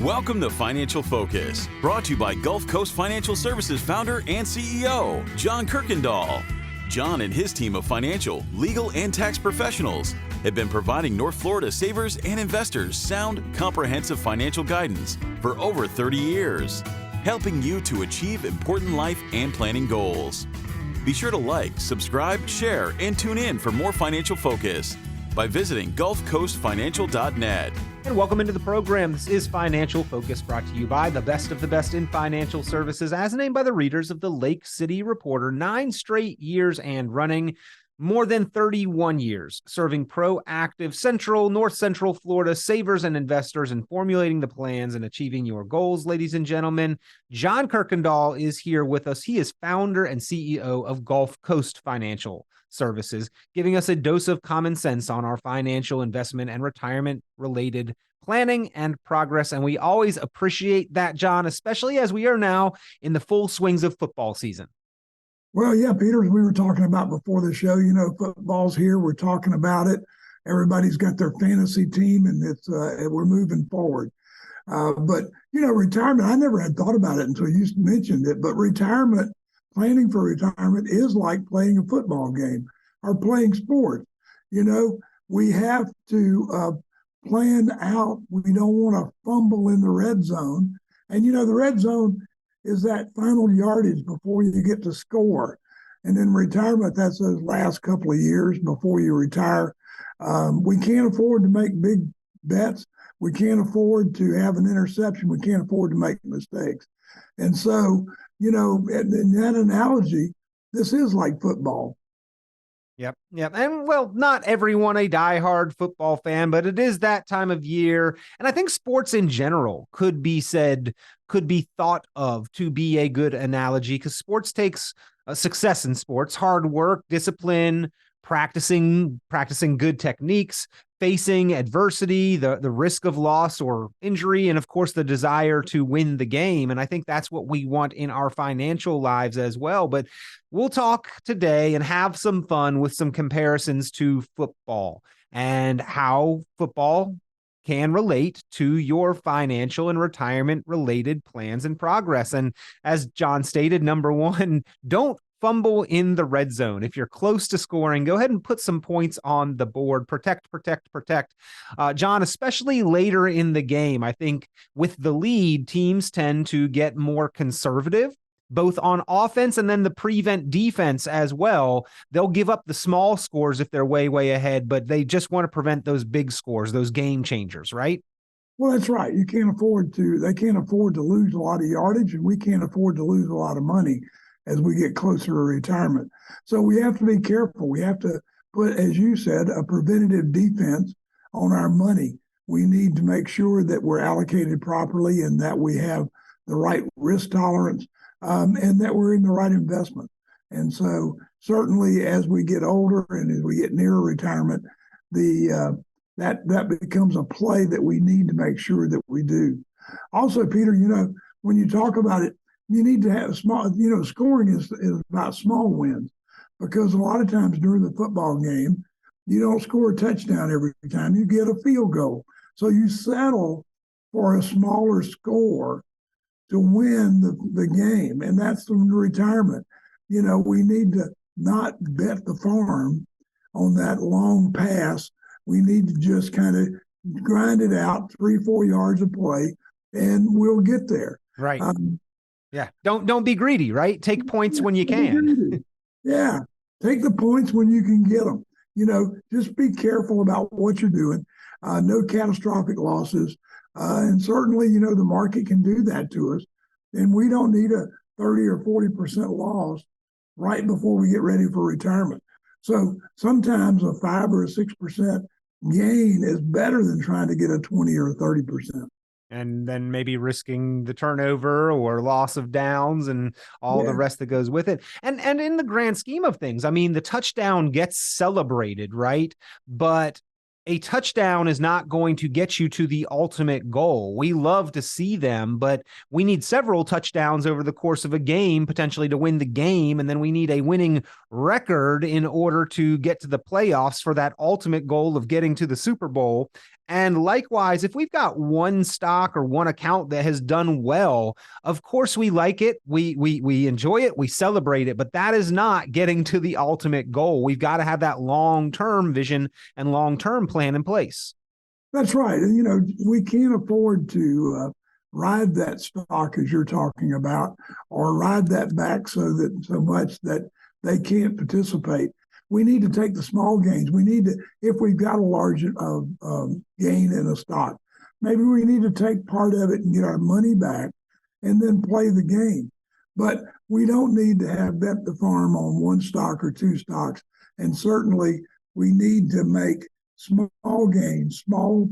Welcome to Financial Focus, brought to you by GulfCoast Financial Services founder and CEO, John Kuykendall. John and his team of financial, legal, and tax professionals have been providing North Florida savers and investors sound, comprehensive financial guidance for over 30 years, helping you to achieve important life and planning goals. Be sure to like, subscribe, share, and tune in for more Financial Focus by visiting GulfCoastFinancial.net. And welcome into the program. This is Financial Focus, brought to you by the best of the best in financial services, as named by the readers of the Lake City Reporter. 9 straight years and running, more than 31 years, serving proactive North Central Florida savers and investors in formulating the plans and achieving your goals. Ladies and gentlemen, John Kuykendall is here with us. He is founder and CEO of GulfCoast Financial Services, giving us a dose of common sense on our financial investment and retirement related planning and progress. And we always appreciate that, John, especially as we are now in the full swings of football season. Well, yeah, Peter, as we were talking about before the show, football's here. We're talking about it. Everybody's got their fantasy team, and we're moving forward. But retirement, I never had thought about it until you mentioned it, but planning for retirement is like playing a football game or playing sports. We have to plan out. We don't want to fumble in the red zone. And, the red zone is that final yardage before you get to score. And in retirement, that's those last couple of years before you retire. We can't afford to make big bets. We can't afford to have an interception. We can't afford to make mistakes. And so, in that analogy, this is like football. Yep. And well, not everyone a diehard football fan, but it is that time of year. And I think sports in general could be thought of to be a good analogy, because sports takes success in sports, hard work, discipline, practicing good techniques, facing adversity, the risk of loss or injury, and of course the desire to win the game. And I think that's what we want in our financial lives as well. But we'll talk today and have some fun with some comparisons to football and how football can relate to your financial and retirement related plans and progress. And as John stated, number one, don't fumble in the red zone. If you're close to scoring, go ahead and put some points on the board. Protect. John, especially later in the game, I think with the lead, teams tend to get more conservative, both on offense and then the prevent defense as well. They'll give up the small scores if they're way ahead, but they just want to prevent those big scores, those game changers, right? Well, that's right. They can't afford to lose a lot of yardage, and we can't afford to lose a lot of money as we get closer to retirement. So we have to be careful. We have to put, as you said, a preventative defense on our money. We need to make sure that we're allocated properly and that we have the right risk tolerance, and that we're in the right investment. And so certainly as we get older and as we get nearer retirement, that becomes a play that we need to make sure that we do. Also, Peter, when you talk about it, you need to have scoring is about small wins, because a lot of times during the football game, you don't score a touchdown every time. You get a field goal. So you settle for a smaller score to win the game. And that's the retirement. We need to not bet the farm on that long pass. We need to just kind of grind it out 3-4 yards of play, and we'll get there. Right. Yeah. Don't be greedy, right? Take points when you can. Yeah. Take the points when you can get them. Just be careful about what you're doing. No catastrophic losses. And certainly, the market can do that to us. And we don't need a 30 or 40% loss right before we get ready for retirement. So sometimes a 5 or a 6% gain is better than trying to get a 20 or 30%. And then maybe risking the turnover or loss of downs and all the rest that goes with it. And in the grand scheme of things, I mean, the touchdown gets celebrated, right? But a touchdown is not going to get you to the ultimate goal. We love to see them, but we need several touchdowns over the course of a game, potentially to win the game. And then we need a winning record in order to get to the playoffs for that ultimate goal of getting to the Super Bowl. And likewise, if we've got one stock or one account that has done well, of course we like it, we enjoy it, we celebrate it, but that is not getting to the ultimate goal. We've got to have that long-term vision and long-term plan in place. That's right. And, we can't afford to ride that stock as you're talking about, or ride that back so much that they can't participate. We need to take the small gains. We need to, if we've got a large gain in a stock, maybe we need to take part of it and get our money back and then play the game. But we don't need to have bet the farm on one stock or two stocks. And certainly we need to make small gains, small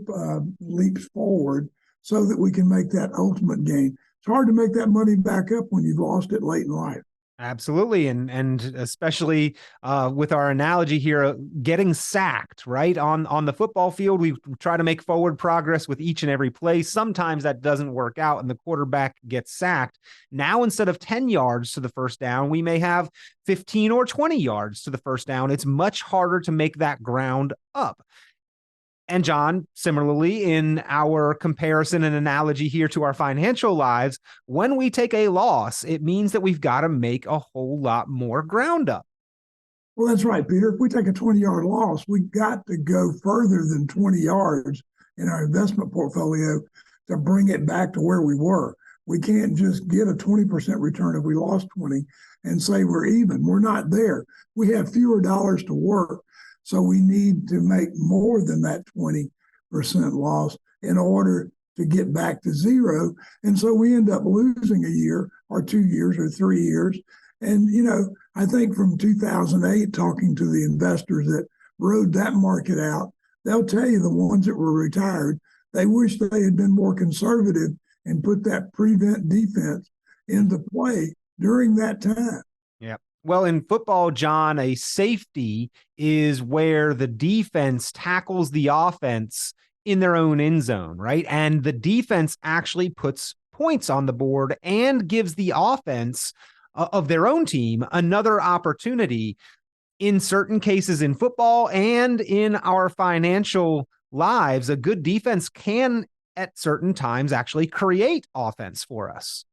leaps forward so that we can make that ultimate gain. It's hard to make that money back up when you've lost it late in life. Absolutely. And especially with our analogy here, getting sacked, right? On the football field, we try to make forward progress with each and every play. Sometimes that doesn't work out and the quarterback gets sacked. Now, instead of 10 yards to the first down, we may have 15 or 20 yards to the first down. It's much harder to make that ground up. And John, similarly, in our comparison and analogy here to our financial lives, when we take a loss, it means that we've got to make a whole lot more ground up. Well, that's right, Peter. If we take a 20-yard loss, we got to go further than 20 yards in our investment portfolio to bring it back to where we were. We can't just get a 20% return if we lost 20 and say we're even. We're not there. We have fewer dollars to work. So we need to make more than that 20% loss in order to get back to zero. And so we end up losing a year or 2 years or 3 years. And, I think from 2008, talking to the investors that rode that market out, they'll tell you the ones that were retired, they wish they had been more conservative and put that prevent defense into play during that time. Yeah. Well, in football, John, a safety is where the defense tackles the offense in their own end zone, right? And the defense actually puts points on the board and gives the offense of their own team another opportunity. In certain cases in football and in our financial lives, a good defense can at certain times actually create offense for us.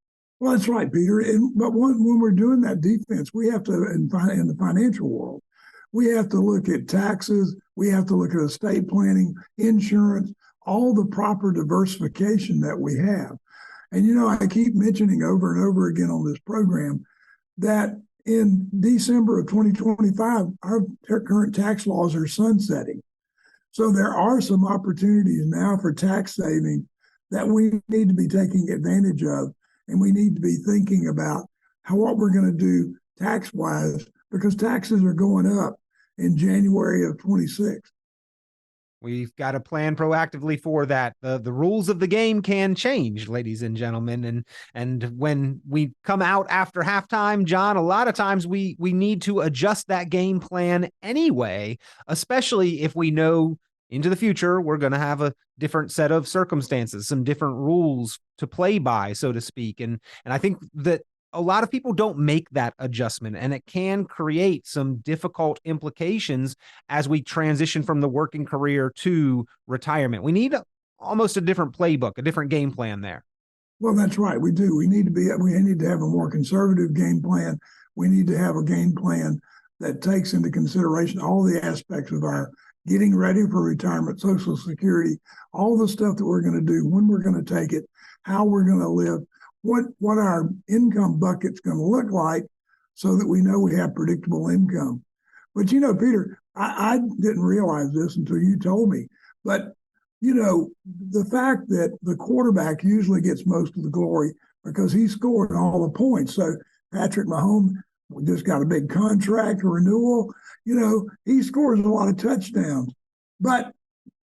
Well, that's right, Peter. But when we're doing that defense, we have to, in the financial world, we have to look at taxes. We have to look at estate planning, insurance, all the proper diversification that we have. And, I keep mentioning over and over again on this program that in December of 2025, our current tax laws are sunsetting. So there are some opportunities now for tax saving that we need to be taking advantage of. And we need to be thinking about what we're going to do tax-wise, because taxes are going up in January of 26. We've got to plan proactively for that. The rules of the game can change, ladies and gentlemen. And when we come out after halftime, John, a lot of times we need to adjust that game plan anyway, especially if we know into the future we're going to have a different set of circumstances, some different rules to play by, so to speak. And I think that a lot of people don't make that adjustment, and it can create some difficult implications as we transition from the working career to retirement. We need almost a different playbook, a different game plan there. Well, that's right. We do. We need to have a more conservative game plan. We need to have a game plan that takes into consideration all the aspects of our getting ready for retirement, Social Security, all the stuff that we're going to do, when we're going to take it, how we're going to live, what our income bucket's going to look like, so that we know we have predictable income. But, Peter, I didn't realize this until you told me. But, the fact that the quarterback usually gets most of the glory because he scored all the points. So Patrick Mahomes just got a big contract renewal. He scores a lot of touchdowns. But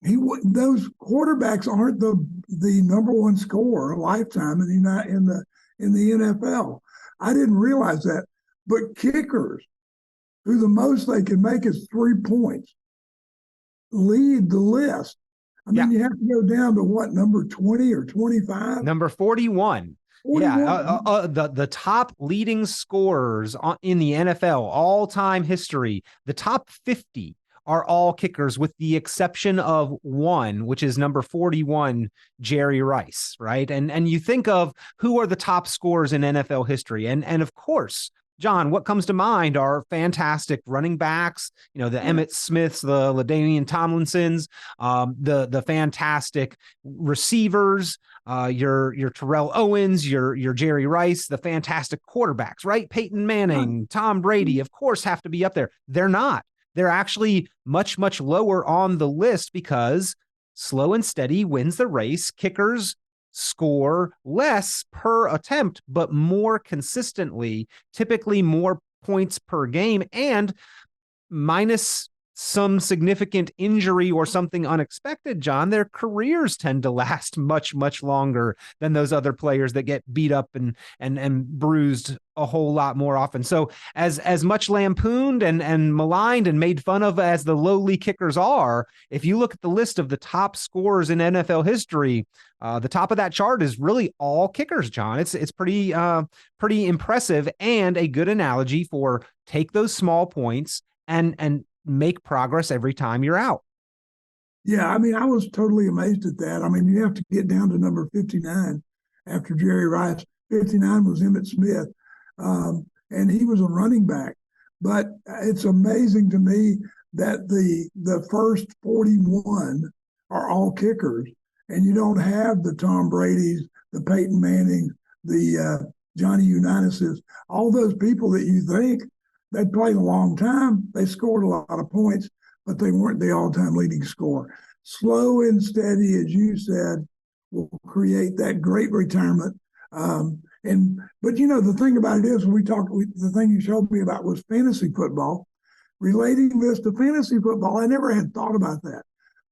those quarterbacks aren't the number one scorer lifetime in the NFL. I didn't realize that. But kickers, who the most they can make is 3 points, lead the list. I mean, you have to go down to number 20 or 25? Number 41. 41. Yeah, the top leading scorers in the NFL all-time history, the top 50 are all kickers with the exception of one, which is number 41, Jerry Rice, right? And you think of who are the top scorers in NFL history. And of course, John, what comes to mind are fantastic running backs, the Emmitt Smiths, the LaDainian Tomlinsons, the fantastic receivers, your Terrell Owens, your Jerry Rice, the fantastic quarterbacks, right? Peyton Manning, Tom Brady, of course, have to be up there. They're not. They're actually much, much lower on the list because slow and steady wins the race. Kickers score less per attempt, but more consistently, typically more points per game, and minus some significant injury or something unexpected, John, their careers tend to last much, much longer than those other players that get beat up and bruised a whole lot more often. So as much lampooned and maligned and made fun of as the lowly kickers are, if you look at the list of the top scorers in NFL history, the top of that chart is really all kickers, John. It's pretty impressive and a good analogy for take those small points and make progress every time you're out. Yeah, I mean, I was totally amazed at that. I mean, you have to get down to number 59 after Jerry Rice. 59 was Emmitt Smith, and he was a running back. But it's amazing to me that the first 41 are all kickers, and you don't have the Tom Brady's, the Peyton Mannings, the Johnny Unitas's, all those people that you think they played a long time. They scored a lot of points, but they weren't the all-time leading scorer. Slow and steady, as you said, will create that great retirement. But the thing about it is, the thing you showed me about was fantasy football. Relating this to fantasy football, I never had thought about that.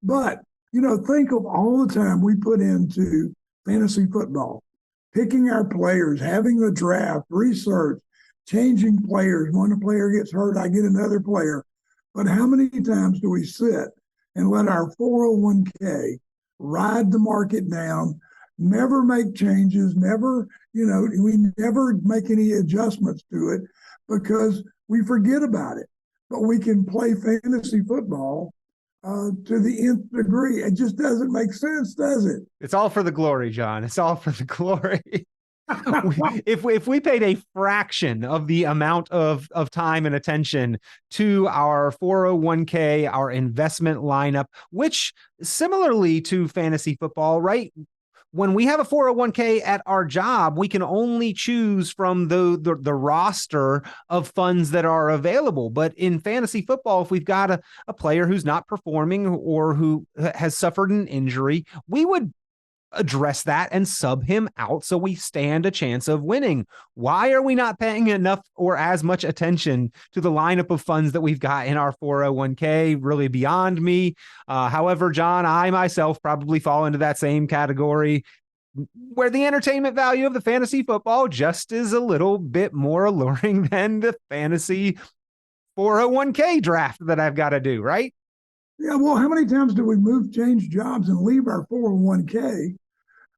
But think of all the time we put into fantasy football, picking our players, having the draft, research, changing players. When a player gets hurt, I get another player. But how many times do we sit and let our 401k ride the market down, never make changes, we never make any adjustments to it because we forget about it. But we can play fantasy football to the nth degree. It just doesn't make sense, does it? It's all for the glory, John. It's all for the glory. if we paid a fraction of the amount of time and attention to our 401k, our investment lineup, which similarly to fantasy football, right? When we have a 401k at our job, we can only choose from the roster of funds that are available. But in fantasy football, if we've got a player who's not performing or who has suffered an injury, we would address that and sub him out so we stand a chance of winning. Why are we not paying enough or as much attention to the lineup of funds that we've got in our 401k? Really beyond me. However, John, I myself probably fall into that same category where the entertainment value of the fantasy football just is a little bit more alluring than the fantasy 401k draft that I've got to do, right? Yeah, well, how many times do we change jobs and leave our 401k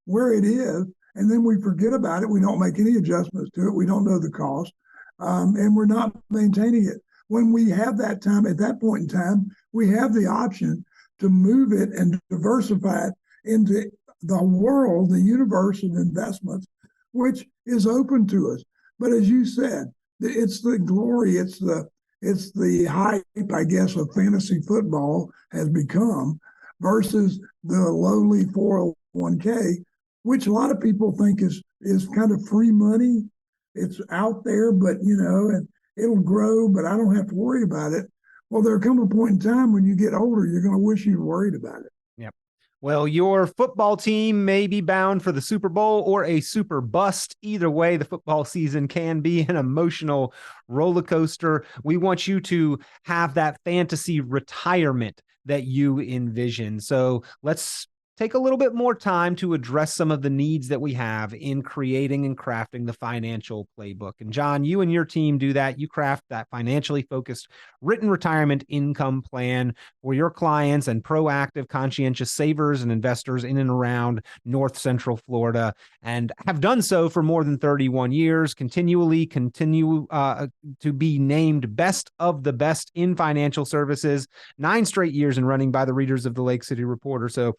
where it is, and then we forget about it? We don't make any adjustments to it. We don't know the cost, and we're not maintaining it. When we have that time, at that point in time, we have the option to move it and diversify it into the world, the universe of investments, which is open to us. But as you said, it's the glory, it's the hype, I guess, of fantasy football has become versus the lowly 401k, which a lot of people think is kind of free money. It's out there, but and it'll grow, but I don't have to worry about it. Well, there'll come a point in time when you get older, you're going to wish you worried about it. Yep. Well, your football team may be bound for the Super Bowl or a super bust. Either way, the football season can be an emotional roller coaster. We want you to have that fantasy retirement that you envision. So let's take a little bit more time to address some of the needs that we have in creating and crafting the financial playbook. And John, you and your team do that. You craft that financially focused written retirement income plan for your clients and proactive, conscientious savers and investors in and around North Central Florida, and have done so for more than 31 years, continue to be named best of the best in financial services, 9 straight years in running by the readers of the Lake City Reporter. So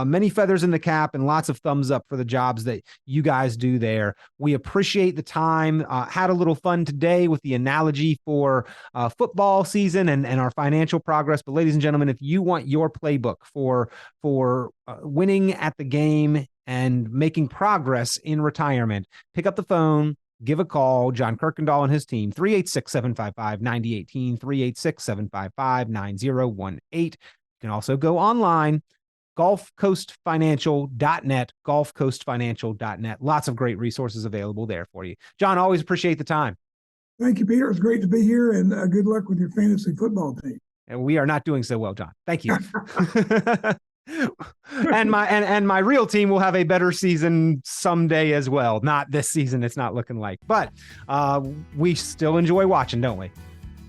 many feathers in the cap and lots of thumbs up for the jobs that you guys do there. We appreciate the time. Had a little fun today with the analogy for football season and our financial progress. But ladies and gentlemen, if you want your playbook for winning at the game and making progress in retirement, pick up the phone, give a call. John Kuykendall and his team, 386-755-9018, 386-755-9018. You can also go online, GulfCoastFinancial.net, GulfCoastFinancial.net. Lots of great resources available there for you. John, always appreciate the time. Thank you, Peter. It's great to be here, and good luck with your fantasy football team. And we are not doing so well, John. Thank you. and my real team will have a better season someday as well. Not this season. It's not looking like, but we still enjoy watching, don't we?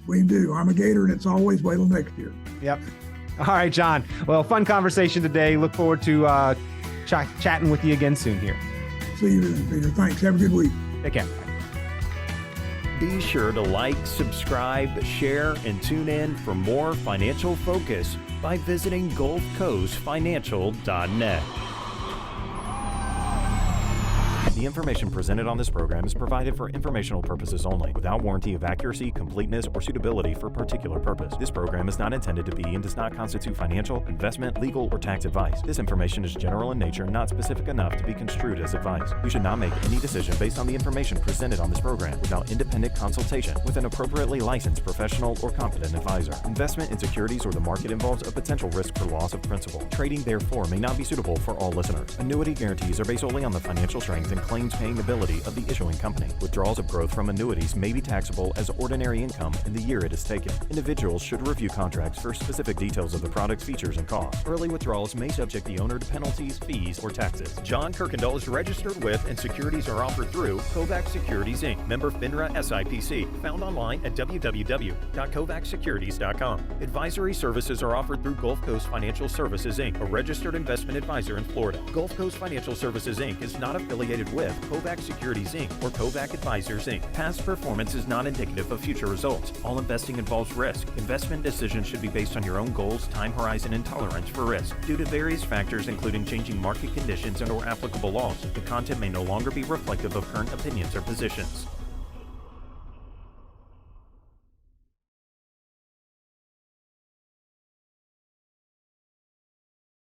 We do. I'm a Gator, and it's always wait till next year. Yep. All right, John. Well, fun conversation today. Look forward to chatting with you again soon here. See you then, Peter. Thanks. Have a good week. Take care. Be sure to like, subscribe, share, and tune in for more financial focus by visiting GulfCoastFinancial.net. The information presented on this program is provided for informational purposes only, without warranty of accuracy, completeness, or suitability for a particular purpose. This program is not intended to be and does not constitute financial, investment, legal, or tax advice. This information is general in nature and not specific enough to be construed as advice. You should not make any decision based on the information presented on this program without independent consultation with an appropriately licensed professional or competent advisor. Investment in securities or the market involves a potential risk for loss of principal. Trading, therefore, may not be suitable for all listeners. Annuity guarantees are based solely on the financial strength and claims-paying ability of the issuing company. Withdrawals of growth from annuities may be taxable as ordinary income in the year it is taken. Individuals should review contracts for specific details of the product's features and costs. Early withdrawals may subject the owner to penalties, fees, or taxes. John Kuykendall is registered with and securities are offered through Kovac Securities, Inc., member FINRA SIPC, found online at www.kovacsecurities.com. Advisory services are offered through Gulf Coast Financial Services, Inc., a registered investment advisor in Florida. Gulf Coast Financial Services, Inc. is not affiliated with Kovac Securities, Inc. or Kovac Advisors, Inc. Past performance is not indicative of future results. All investing involves risk. Investment decisions should be based on your own goals, time horizon, and tolerance for risk. Due to various factors, including changing market conditions and/or applicable laws, the content may no longer be reflective of current opinions or positions.